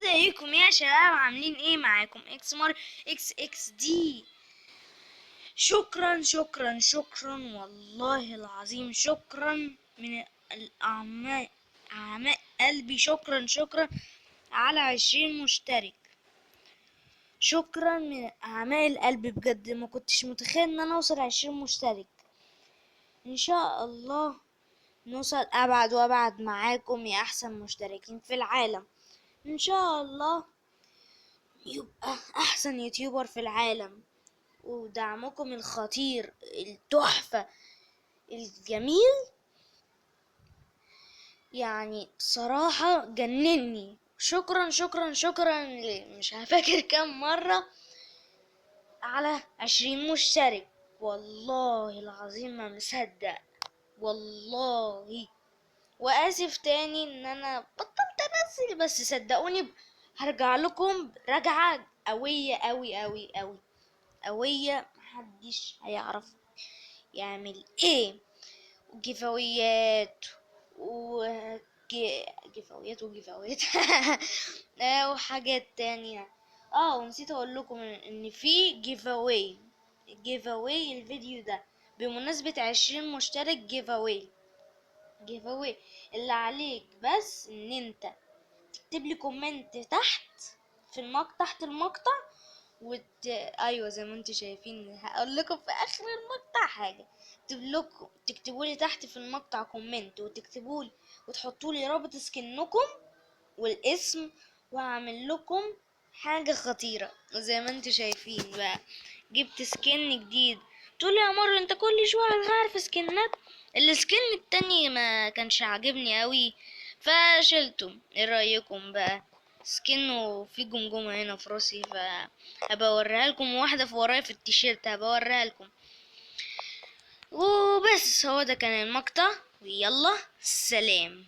ازيكم يا شباب؟ عاملين ايه؟ معاكم اكس اكس اكس دي. شكرا شكرا شكرا والله العظيم، شكرا من الاعماق اعماق قلبي، شكرا شكرا على 20 مشترك. شكرا من اعماق القلب بجد، ما كنتش متخيل ان انا اوصل 20 مشترك. ان شاء الله نوصل ابعد وابعد معاكم يا احسن مشتركين في العالم. ان شاء الله يبقى احسن يوتيوبر في العالم، ودعمكم الخطير التحفة الجميل يعني صراحة جنني. شكرا شكرا شكرا مش هفاكر كم مرة على 20 مشترك. والله العظيم ما مصدق والله. واسف تاني ان انا بطلت انزل، بس صدقوني هرجع لكم رجعة قوية قوي قوي قوي قوية، محدش هيعرف يعمل ايه. وجفويات وجفويات وجفويات وحاجات تانية. ونسيت اقول لكم ان في جيفاوي الفيديو ده بمناسبة 20 مشترك. جيفاوي اللي عليك بس ان انت تكتب لي كومنت تحت في المقطع، تحت المقطع ايوه زي ما انتم شايفين. هقول لكم في اخر المقطع حاجه، تكتبوا لي تحت في المقطع كومنت، وتكتبوا لي وتحطوا لي رابط سكنكم والاسم، وهعمل لكم حاجه خطيره. زي ما انتم شايفين بقى جبت سكن جديد. تقول لي يا مر انت كل شويه هتغير سكنات. السكن التاني ما كانش عاجبني قوي فشلته. ايه رايكم بقى؟ سكن وفي جمجمه هنا في راسي، هبقى اوريها لكم، واحده في ورايا في التيشيرت هبقى اوريها لكم. وبس هو ده كان المقطع، ويلا سلام.